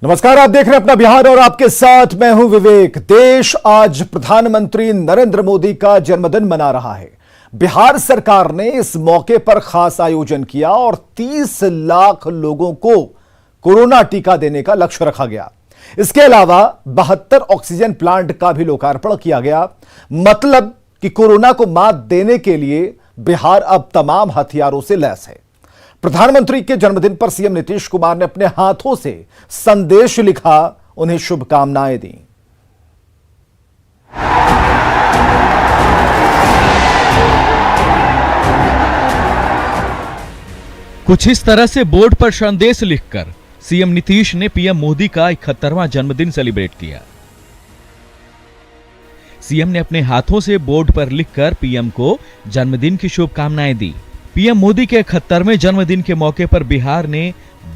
नमस्कार, आप देख रहे हैं अपना बिहार और आपके साथ मैं हूं विवेक। देश आज प्रधानमंत्री नरेंद्र मोदी का जन्मदिन मना रहा है। बिहार सरकार ने इस मौके पर खास आयोजन किया और 30 लाख लोगों को कोरोना टीका देने का लक्ष्य रखा गया। इसके अलावा 72 ऑक्सीजन प्लांट का भी लोकार्पण किया गया। मतलब कि कोरोना को मात देने के लिए बिहार अब तमाम हथियारों से लैस है। प्रधानमंत्री के जन्मदिन पर सीएम नीतीश कुमार ने अपने हाथों से संदेश लिखा, उन्हें शुभकामनाएं दी। कुछ इस तरह से बोर्ड पर संदेश लिखकर सीएम नीतीश ने पीएम मोदी का 71वां जन्मदिन सेलिब्रेट किया। सीएम ने अपने हाथों से बोर्ड पर लिखकर पीएम को जन्मदिन की शुभकामनाएं दी। पीएम मोदी के 71वें जन्मदिन के मौके पर बिहार ने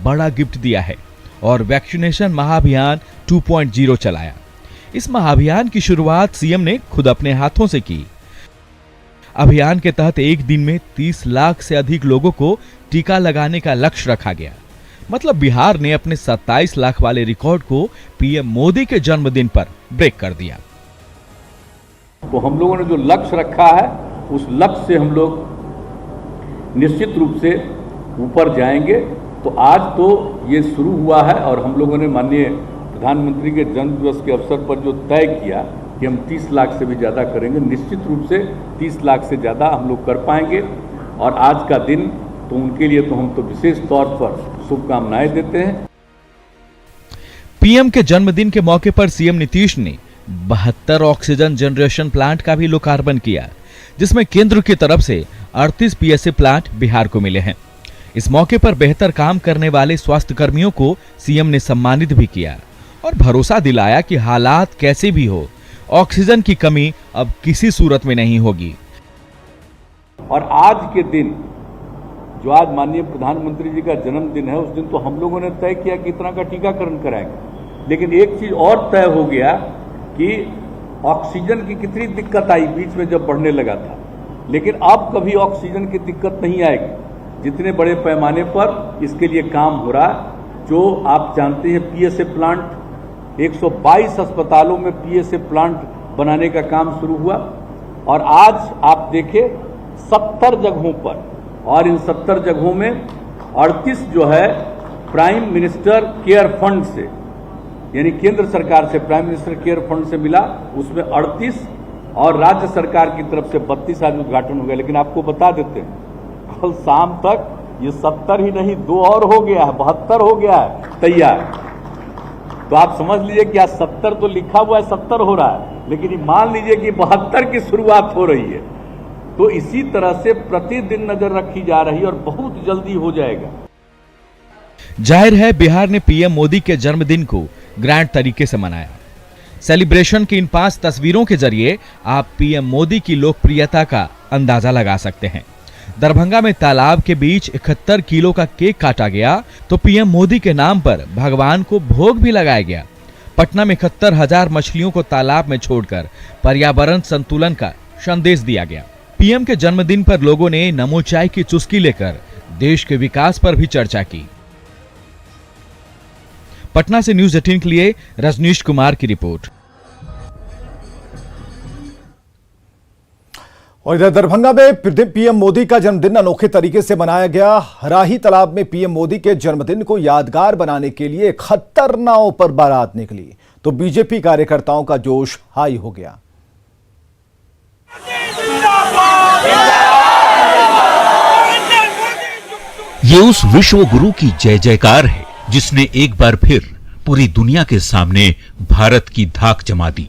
बड़ा गिफ्ट दिया है और वैक्सीनेशन महाअभियान 2.0 चलाया। इस महाअभियान की शुरुआत सीएम ने खुद अपने हाथों से की। अभियान के तहत एक दिन में 30 लाख से अधिक लोगों को टीका लगाने का लक्ष्य रखा गया। मतलब बिहार ने अपने 27 लाख वाले रिकॉर्ड को पीएम मोदी के जन्मदिन पर ब्रेक कर दिया। तो हम लोगों ने जो लक्ष्य रखा है उस लक्ष्य से हम लोग निश्चित रूप से ऊपर जाएंगे। तो आज तो ये शुरू हुआ है और हम लोगों ने माननीय प्रधानमंत्री के जन्मदिवस के अवसर पर जो तय किया कि हम 30 लाख से भी ज़्यादा करेंगे, निश्चित रूप से 30 लाख से ज़्यादा हम लोग कर पाएंगे। और आज का दिन तो उनके लिए तो हम तो विशेष तौर पर शुभकामनाएं देते हैं। पीएम के जन्मदिन के मौके पर सीएम नीतीश ने 72 ऑक्सीजन जनरेशन प्लांट का भी लोकार्पण किया, जिसमें केंद्र की तरफ से 38 पीएसए प्लांट बिहार को मिले हैं। इस मौके पर बेहतर काम करने वाले स्वास्थ्य कर्मियों को सीएम ने सम्मानित भी किया और भरोसा दिलाया कि हालात कैसे भी हो, ऑक्सीजन की कमी अब किसी सूरत में नहीं होगी। और आज के दिन जो आज माननीय प्रधानमंत्री जी का जन्मदिन है, उस दिन तो हम लोगों ने तय किया कि इतना का टीकाकरण कराएंगे। लेकिन एक चीज और तय हो गया कि ऑक्सीजन की कितनी दिक्कत आई बीच में जब बढ़ने लगा था, लेकिन अब कभी ऑक्सीजन की दिक्कत नहीं आएगी। जितने बड़े पैमाने पर इसके लिए काम हो रहा है, जो आप जानते हैं पीएसए प्लांट 122 अस्पतालों में पीएसए प्लांट बनाने का काम शुरू हुआ और आज आप देखें 70 जगहों पर, और इन 70 जगहों में 38 जो है प्राइम मिनिस्टर केयर फंड से, यानी केंद्र सरकार से प्राइम मिनिस्टर केयर फंड से मिला, उसमें 38 और राज्य सरकार की तरफ से 32 आज उद्घाटन हो गया। लेकिन आपको बता देते हैं कल शाम तक ये 70 ही नहीं 2 और हो गया है, 72 हो गया है तैयार। तो आप समझ लीजिए कि आज 70 तो लिखा हुआ है, 70 हो रहा है, लेकिन ये मान लीजिए कि 72 की शुरुआत हो रही है। तो इसी तरह से प्रतिदिन नजर रखी जा रही है और बहुत जल्दी हो जाएगा। जाहिर है बिहार ने पीएम मोदी के जन्मदिन को ग्रैंड तरीके से मनाया। सेलिब्रेशन की इन 5 तस्वीरों के जरिए आप पीएम मोदी की लोकप्रियता का अंदाजा लगा सकते हैं। दरभंगा में तालाब के बीच 71 किलो का केक काटा गया तो पीएम मोदी के नाम पर भगवान को भोग भी लगाया गया। पटना में 71,000 मछलियों को तालाब में छोड़कर पर्यावरण संतुलन का संदेश दिया गया। पीएम के जन्मदिन पर लोगों ने नमो चाय की चुस्की लेकर देश के विकास पर भी चर्चा की। पटना से न्यूज़ 18 के लिए रजनीश कुमार की रिपोर्ट। और इधर दरभंगा में पीएम मोदी का जन्मदिन अनोखे तरीके से मनाया गया। हराही तालाब में पीएम मोदी के जन्मदिन को यादगार बनाने के लिए 71 नावों पर बारात निकली तो बीजेपी कार्यकर्ताओं का जोश हाई हो गया। ये उस विश्व गुरु की जय जयकार है जिसने एक बार फिर पूरी दुनिया के सामने भारत की धाक जमा दी।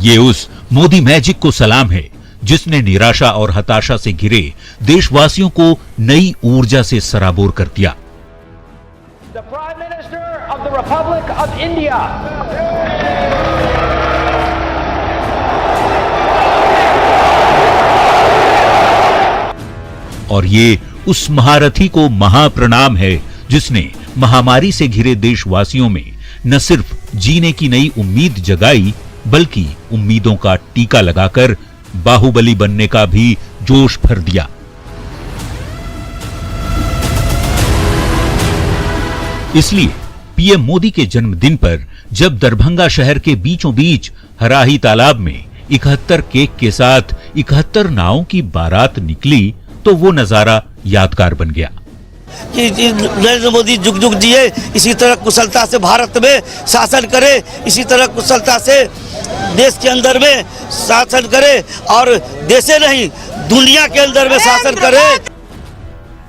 ये उस मोदी मैजिक को सलाम है जिसने निराशा और हताशा से घिरे देशवासियों को नई ऊर्जा से सराबोर कर दिया। The Prime Minister of the Republic of India. और ये उस महारथी को महाप्रणाम है जिसने महामारी से घिरे देशवासियों में न सिर्फ जीने की नई उम्मीद जगाई बल्कि उम्मीदों का टीका लगाकर बाहुबली बनने का भी जोश भर दिया। इसलिए पीएम मोदी के जन्मदिन पर जब दरभंगा शहर के बीचों बीच हराही तालाब में 71 केक के साथ 71 नावों की बारात निकली तो वो नजारा यादगार बन गया कि नरेंद्र मोदी जुग जुग जिए, इसी तरह कुशलता से भारत में शासन करे, इसी तरह कुशलता से देश के अंदर में शासन करे और देशे नहीं दुनिया के अंदर में शासन करे।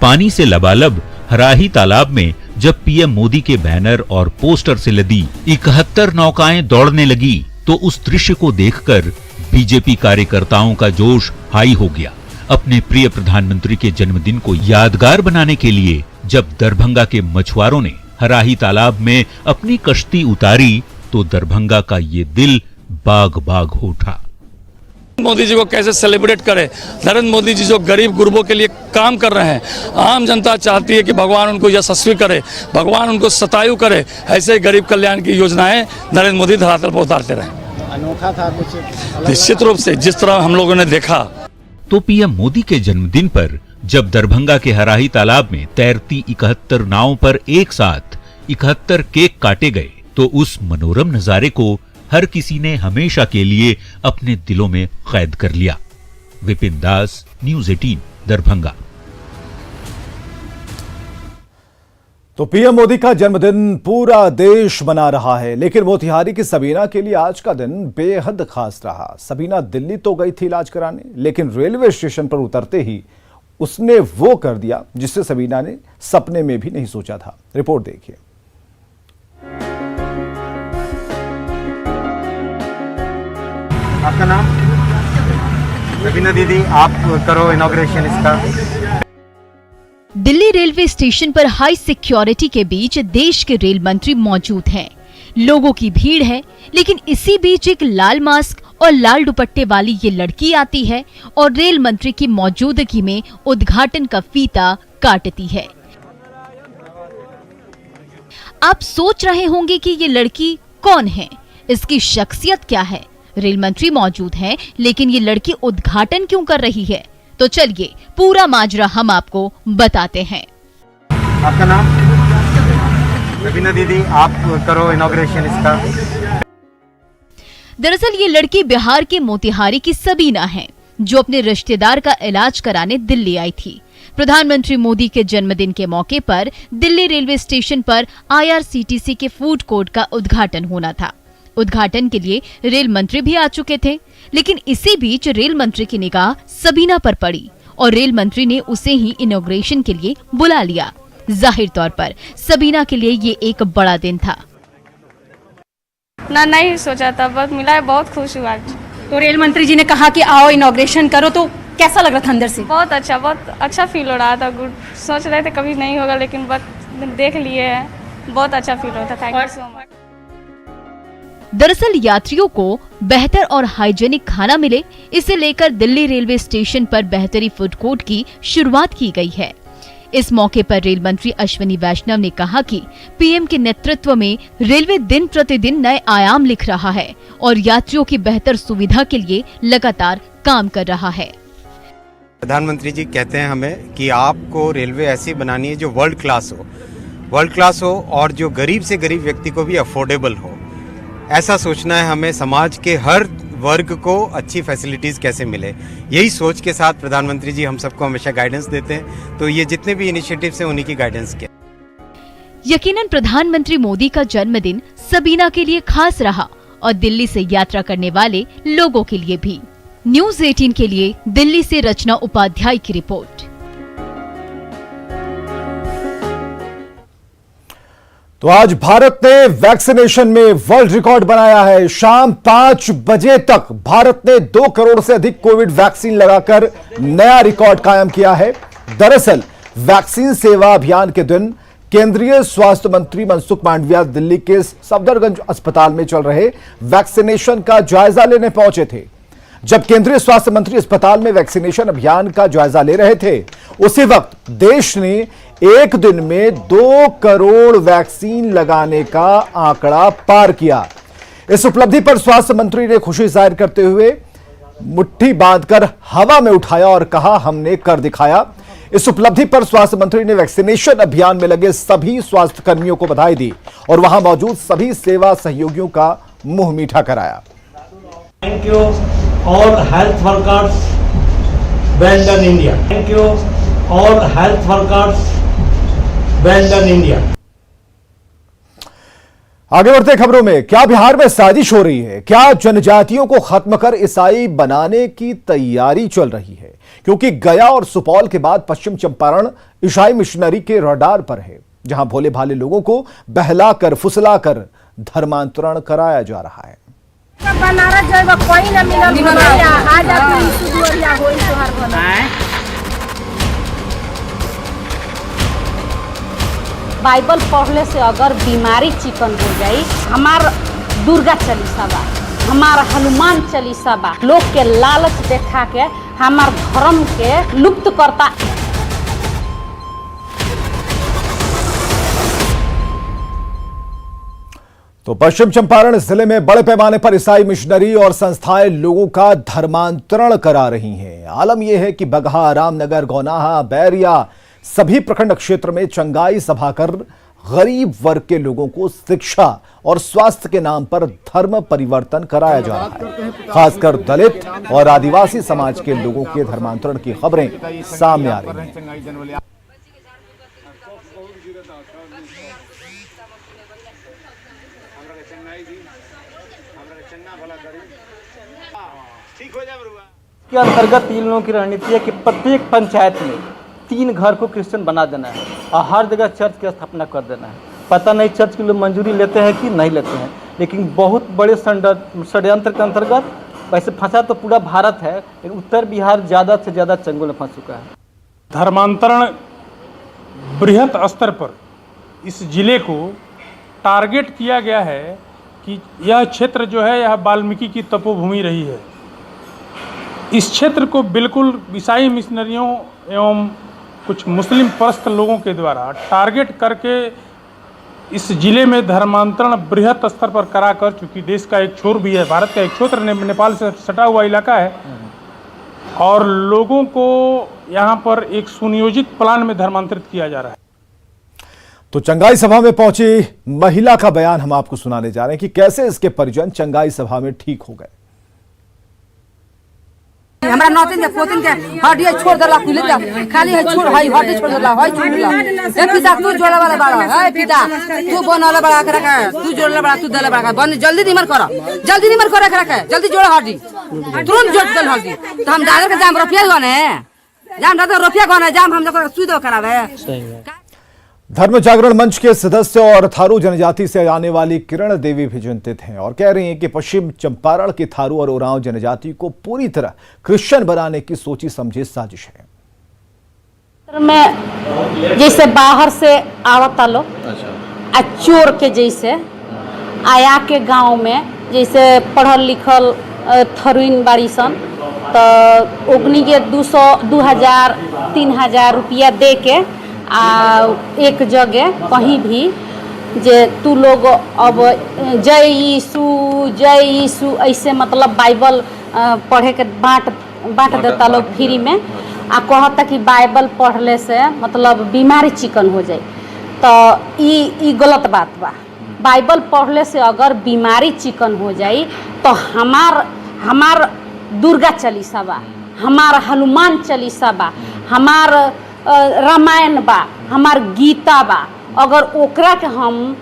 पानी से लबालब हराही तालाब में जब पीएम मोदी के बैनर और पोस्टर से लदी 71 नौकाएं दौड़ने लगी तो उस दृश्य को देखकर बीजेपी कार्यकर्ताओं का जोश हाई हो गया। अपने प्रिय प्रधानमंत्री के जन्मदिन को यादगार बनाने के लिए जब दरभंगा के मछुआरों ने हराही तालाब में अपनी कश्ती उतारी तो दरभंगा का ये दिल बाग बाग हो उठा। मोदी जी को कैसे सेलिब्रेट करें। नरेंद्र मोदी जी जो गरीब गुरबों के लिए काम कर रहे हैं, आम जनता चाहती है कि भगवान उनको यशस्वी करे, भगवान उनको शतायु करे। ऐसे ही गरीब कल्याण की योजनाएं नरेंद्र मोदी धरातल पर उतारते रहे। अनोखा था कुछ निश्चित रूप से जिस तरह हम लोगों ने देखा। तो पीएम मोदी के जन्मदिन पर जब दरभंगा के हराही तालाब में तैरती 71 नावों पर एक साथ 71 केक काटे गए तो उस मनोरम नजारे को हर किसी ने हमेशा के लिए अपने दिलों में कैद कर लिया। विपिन दास, न्यूज़ 18, दरभंगा। तो पीएम मोदी का जन्मदिन पूरा देश मना रहा है, लेकिन मोतिहारी की सबीना के लिए आज का दिन बेहद खास रहा। सबीना दिल्ली तो गई थी इलाज कराने, लेकिन रेलवे स्टेशन पर उतरते ही उसने वो कर दिया जिससे सबीना ने सपने में भी नहीं सोचा था। रिपोर्ट देखिए। आपका नाम? सबीना दीदी, आप करो इनॉग्रेशन इसका। दिल्ली रेलवे स्टेशन पर हाई सिक्योरिटी के बीच देश के रेल मंत्री मौजूद हैं। लोगों की भीड़ है, लेकिन इसी बीच एक लाल मास्क और लाल दुपट्टे वाली ये लड़की आती है और रेल मंत्री की मौजूदगी में उद्घाटन का फीता काटती है। आप सोच रहे होंगे कि ये लड़की कौन है, इसकी शख्सियत क्या है। रेल मंत्री मौजूद हैं, लेकिन ये लड़की उद्घाटन क्यों कर रही है? तो चलिए पूरा माजरा हम आपको बताते हैं। आपका नाम? सबीना दीदी, आप करो इनॉग्रेशन इसका। दरअसल ये लड़की बिहार के मोतिहारी की सबीना है, जो अपने रिश्तेदार का इलाज कराने दिल्ली आई थी। प्रधानमंत्री मोदी के जन्मदिन के मौके पर दिल्ली रेलवे स्टेशन पर IRCTC के फूड कोर्ट का उद्घाटन होना था। उद्घाटन के लिए रेल मंत्री भी आ चुके थे, लेकिन इसी बीच रेल मंत्री की निगाह सबीना पर पड़ी और रेल मंत्री ने उसे ही इनॉग्रेशन के लिए बुला लिया। जाहिर तौर पर सबीना के लिए ये एक बड़ा दिन था। नहीं सोचा था, बस मिला है, बहुत खुश हुआ। तो रेल मंत्री जी ने कहा कि आओ इनॉग्रेशन करो, तो कैसा लग रहा था अंदर से? बहुत अच्छा फील हो रहा था। गुड, सोच रहे थे कभी नहीं होगा, लेकिन बस देख लिए हैं, बहुत अच्छा फील होता था। Thank you so much. दरअसल यात्रियों को बेहतर और हाइजेनिक खाना मिले, इसे लेकर दिल्ली रेलवे स्टेशन पर बेहतरी फूड कोर्ट की शुरुआत की गई है। इस मौके पर रेल मंत्री अश्विनी वैष्णव ने कहा कि पीएम के नेतृत्व में रेलवे दिन प्रतिदिन नए आयाम लिख रहा है और यात्रियों की बेहतर सुविधा के लिए लगातार काम कर रहा है। प्रधानमंत्री जी कहते हैं हमें कि आपको रेलवे ऐसी बनानी है जो वर्ल्ड क्लास हो और जो गरीब से गरीब व्यक्ति को भी अफोर्डेबल हो। ऐसा सोचना है हमें, समाज के हर वर्ग को अच्छी फैसिलिटीज कैसे मिले। यही सोच के साथ प्रधानमंत्री जी हम सबको हमेशा गाइडेंस देते हैं, तो ये जितने भी इनिशिएटिव्स हैं उन्हीं की गाइडेंस के। यकीनन प्रधानमंत्री मोदी का जन्मदिन सबीना के लिए खास रहा और दिल्ली से यात्रा करने वाले लोगों के लिए भी। न्यूज़ 18 के लिए दिल्ली से रचना उपाध्याय की रिपोर्ट। तो आज भारत ने वैक्सीनेशन में वर्ल्ड रिकॉर्ड बनाया है। शाम 5 बजे तक भारत ने 2 करोड़ से अधिक कोविड वैक्सीन लगाकर नया रिकॉर्ड कायम किया है। दरअसल वैक्सीन सेवा अभियान के दिन केंद्रीय स्वास्थ्य मंत्री मनसुख मांडविया दिल्ली के सफदरगंज अस्पताल में चल रहे वैक्सीनेशन का जायजा लेने पहुंचे थे। जब केंद्रीय स्वास्थ्य मंत्री अस्पताल में वैक्सीनेशन अभियान का जायजा ले रहे थे, उसी वक्त देश ने एक दिन में 2 करोड़ वैक्सीन लगाने का आंकड़ा पार किया। इस उपलब्धि पर स्वास्थ्य मंत्री ने खुशी जाहिर करते हुए मुट्ठी बांधकर हवा में उठाया और कहा, हमने कर दिखाया। इस उपलब्धि पर स्वास्थ्य मंत्री ने वैक्सीनेशन अभियान में लगे सभी स्वास्थ्य कर्मियों को बधाई दी और वहां मौजूद सभी सेवा सहयोगियों का मुंह मीठा कराया। Thank you all health workers, well done India. Thank you all health workers, well done India. आगे बढ़ते खबरों में, क्या बिहार में साजिश हो रही है? क्या जनजातियों को खत्म कर ईसाई बनाने की तैयारी चल रही है? क्योंकि गया और सुपौल के बाद पश्चिम चंपारण ईसाई मिशनरी के रडार पर है, जहां भोले भाले लोगों को बहलाकर फुसलाकर धर्मांतरण कराया जा रहा है। बाइबल पढ़ले से अगर बीमारी चिकन हो जाई, हमार दुर्गा चालीसा बा, हमार हनुमान चालीसा बा, लोग के लालच देखा के हमार धर्म के लुप्त करता। तो पश्चिम चंपारण जिले में बड़े पैमाने पर ईसाई मिशनरी और संस्थाएं लोगों का धर्मांतरण करा रही हैं। आलम यह है कि बगहा, रामनगर, गौनाहा, बैरिया सभी प्रखंड क्षेत्र में चंगाई सभा कर गरीब वर्ग के लोगों को शिक्षा और स्वास्थ्य के नाम पर धर्म परिवर्तन कराया जा रहा है। खासकर दलित और आदिवासी समाज के लोगों के धर्मांतरण की खबरें सामने आ रही हैं। के अंतर्गत इन लोगों की रणनीति है कि प्रत्येक पंचायत में 3 घर को क्रिश्चियन बना देना है और हर जगह चर्च की स्थापना कर देना है। पता नहीं चर्च के लोग मंजूरी लेते हैं कि नहीं लेते हैं, लेकिन बहुत बड़े षड्यंत्र के अंतर्गत वैसे फंसा तो पूरा भारत है, लेकिन उत्तर बिहार ज़्यादा से ज़्यादा चंगुल में फंस चुका है। धर्मांतरण बृहत स्तर पर इस जिले को टारगेट किया गया है कि यह क्षेत्र जो है यह वाल्मीकि की तपोभूमि रही है। इस क्षेत्र को बिल्कुल ईसाई मिशनरियों एवं कुछ मुस्लिम परस्त लोगों के द्वारा टारगेट करके इस जिले में धर्मांतरण बृहत स्तर पर कराकर, चूँकि देश का एक छोर भी है, भारत का एक छोर नेपाल से सटा हुआ इलाका है, और लोगों को यहाँ पर एक सुनियोजित प्लान में धर्मांतरित किया जा रहा है। तो चंगाई सभा में पहुंची महिला का बयान हम आपको सुनाने जा रहे हैं कि कैसे इसके परिजन चंगाई सभा में ठीक हो गए। हमरा नौतिन के पोतिन के हड्डी छोड़ देला, खुले जा खाली है छोड़ है हड्डी छोड़ देला है छोड़ देला। ए पिता तू जोड़ा वाला बड़ा है, पिता तू बनला बड़ा कर रखा है, तू जोड़ला बड़ा तू देला बड़ा बन जल्दी निमर कर, जल्दी निमर कर रखा है, जल्दी जोड़ हड्डी तुरंत जोड़ दल हड्डी। तो हम दादर के जाम रुपया गने जाम दादर रुपया गने जाम हम लोग सुई करावे। धर्म जागरण मंच के सदस्य और थारू जनजाति से आने वाली किरण देवी भी चिंतित हैं और कह रही हैं कि पश्चिम चंपारण की थारू और उरांव जनजाति को पूरी तरह क्रिश्चियन बनाने की सोची समझी साजिश है। में जैसे बाहर से आवता लोग चोर के जैसे आया के गांव में जैसे पढ़ल लिखल थरुइन बाड़ी सन, तो ओकनी के 200, 2000, 3000 रुपया दे के एक जगह कहीं भी जे तू लोग अब जय यीशु ऐसे मतलब बाइबल पढ़े के बांट देता लोग फ्री में, आ कहता कि बाइबल पढ़ले से मतलब बीमारी चिकन हो जाए। तो ई गलत बात बा। बाइबल पढ़ले से अगर बीमारी चिकन हो जाए तो हमार दुर्गा चालीसा बा, हमार हनुमान चालीसा बा, हमार रामायण बा, हमार गीता बा, अगर ओकरा के हम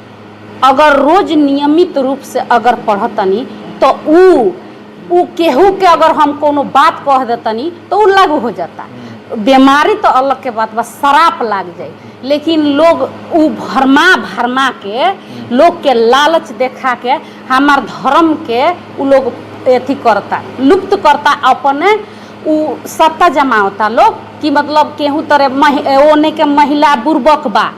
अगर रोज नियमित रूप से अगर पढ़तनी तो ऊ केहू के अगर हम कोनो बात कह देतनी तो ऊ लागू हो जाता। बीमारी तो अलग के बात बा, शराप लाग जाए, लेकिन लोग ऊ भरमा के लोग के लालच देखा के हमार धर्म के ऊ लोग एथी करता, लुप्त करता, अपने ऊ सत्ता जमावता लोग कि मतलब केहू तरह ओने के महिला बुर्बक बा।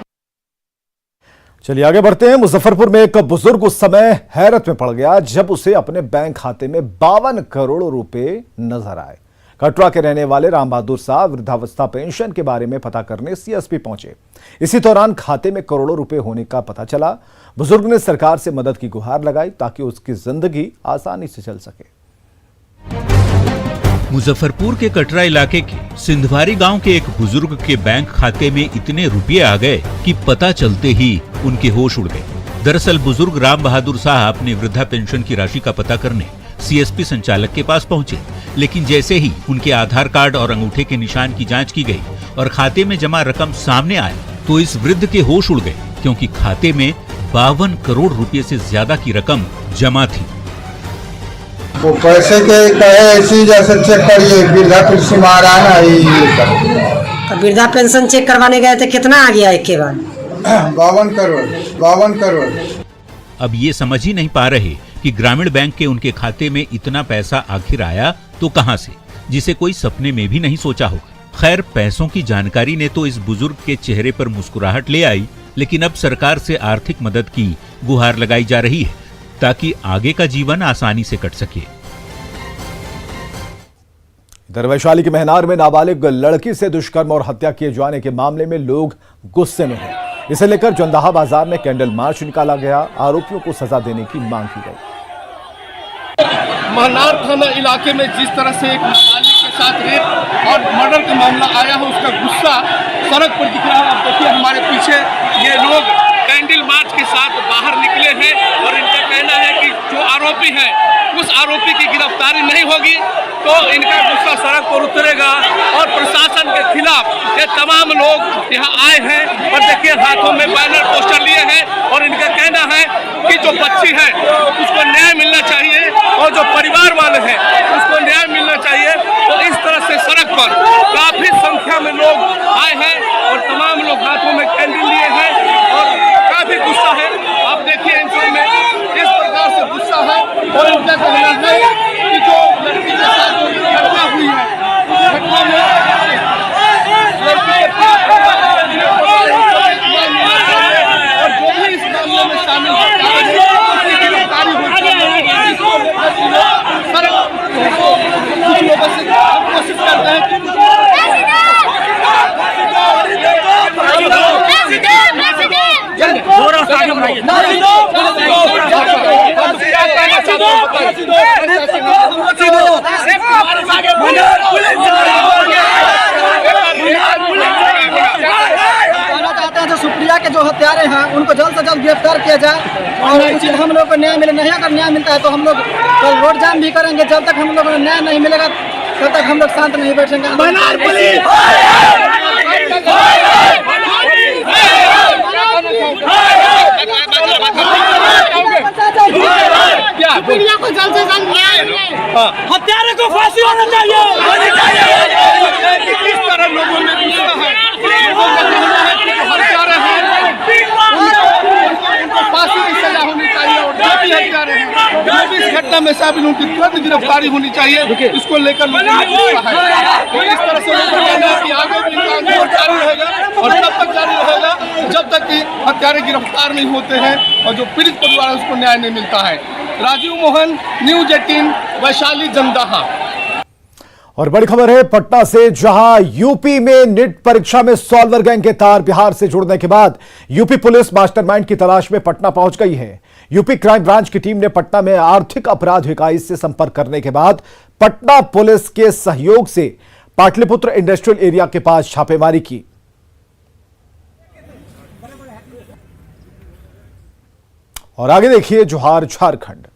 चलिए आगे बढ़ते हैं। मुजफ्फरपुर में एक बुजुर्ग उस समय हैरत में पड़ गया जब उसे अपने बैंक खाते में 52 करोड़ रुपए नजर आए। कटरा के रहने वाले राम बहादुर साहब वृद्धावस्था पेंशन के बारे में पता करने सीएसपी पहुंचे। इसी दौरान खाते में करोड़ों रुपए होने का पता चला। बुजुर्ग ने सरकार से मदद की गुहार लगाई ताकि उसकी जिंदगी आसानी से चल सके। मुजफ्फरपुर के कटरा इलाके के सिंधवारी गांव के एक बुजुर्ग के बैंक खाते में इतने रुपये आ गए कि पता चलते ही उनके होश उड़ गए। दरअसल बुजुर्ग राम बहादुर साहब अपने वृद्धा पेंशन की राशि का पता करने सीएसपी संचालक के पास पहुंचे, लेकिन जैसे ही उनके आधार कार्ड और अंगूठे के निशान की जांच की गई और खाते में जमा रकम सामने आए तो इस वृद्ध के होश उड़ गए, क्योंकि खाते में 52 करोड़ रुपए से ज्यादा की रकम जमा थी। वो पैसे के कहे ऐसी जैसे चेक करिए, वृद्धा पेंशन आ रहा है। तो वृद्धा पेंशन चेक करवाने गए थे, कितना आ गया एक के बाद? 52 करोड़। अब ये समझ ही नहीं पा रहे कि ग्रामीण बैंक के उनके खाते में इतना पैसा आखिर आया तो कहां से, जिसे कोई सपने में भी नहीं सोचा होगा। खैर, पैसों की जानकारी ने तो इस बुजुर्ग के चेहरे पर मुस्कुराहट ले आई, लेकिन अब सरकार से आर्थिक मदद की गुहार लगाई जा रही है ताकि आगे का जीवन आसानी से कट सके। इधर वैशाली के महनार में नाबालिग लड़की से दुष्कर्म और हत्या किए जाने के मामले में लोग गुस्से में हैं। इसे लेकर जंदाहा बाजार में कैंडल मार्च निकाला गया। आरोपियों को सजा देने की मांग की गई। महनार थाना इलाके में जिस तरह से एक नाबालिग के साथ रेप और मर्डर का मामला आया है, उसका गुस्सा सड़क पर दिख रहा है। आप देखिए हमारे पीछे ये लोग कैंडल मार्च के साथ बाहर निकले हैं और इनका कहना है कि जो आरोपी है उस आरोपी की गिरफ्तारी नहीं होगी तो इनका गुस्सा सड़क पर उतरेगा और प्रशासन के खिलाफ ये तमाम लोग यहाँ आए हैं। और देखिए हाथों में बैनर पोस्टर लिए हैं और इनका कहना है कि जो बच्ची है उसको न्याय मिलना चाहिए और जो परिवार वाले हैं उसको न्याय मिलना चाहिए। तो इस तरह से सड़क पर काफी संख्या में लोग आए हैं और तमाम लोग हाथों में कैंडल लिए हैं और काफी गुस्सा है। आप देखिए इन सब में इस प्रकार से गुस्सा है और इनका कहना है कि जो लड़की के साथ जो घटना हुई है, घटना में लड़की के और जो भी इस मामले में शामिल है उसकी गिरफ्तारी होनी कोशिश करते हैं कि जो सुप्रिया के जो हत्यारे हैं उनको जल्द से जल्द गिरफ्तार किया जाए और हम लोग को न्याय मिले। नहीं अगर न्याय मिलता है तो हम लोग कल रोड जाम भी करेंगे। जब तक हम लोगों को न्याय नहीं मिलेगा तब तक हम लोग शांत नहीं बैठेंगे। को जल्द से जल्द न्याय मिले। हत्यारे को फांसी होना चाहिए। किस तरह लोगों में गुस्सा है, उनको फांसी की सजा होनी चाहिए और जो भी हत्यारे हैं जो भी इस घटना में शामिल उनकी तुरंत गिरफ्तारी होनी चाहिए। इसको लेकर लोगों में गुस्सा है। तो इस तरह से लोगों का कहना है कि आगे भी इनका आंदोलन जारी रहेगा और तब तक जारी रहेगा जब तक कि हत्यारे गिरफ्तार नहीं होते हैं और जो पीड़ित परिवार है उसको न्याय नहीं मिलता है। राजीव मोहन, न्यूज 18, वैशाली जंदाहा। और बड़ी खबर है पटना से, जहां यूपी में नीट परीक्षा में सॉल्वर गैंग के तार बिहार से जुड़ने के बाद यूपी पुलिस मास्टरमाइंड की तलाश में पटना पहुंच गई है। यूपी क्राइम ब्रांच की टीम ने पटना में आर्थिक अपराध इकाई से संपर्क करने के बाद पटना पुलिस के सहयोग से पाटलिपुत्र इंडस्ट्रियल एरिया के पास छापेमारी की। और आगे देखिए जोहार झारखंड।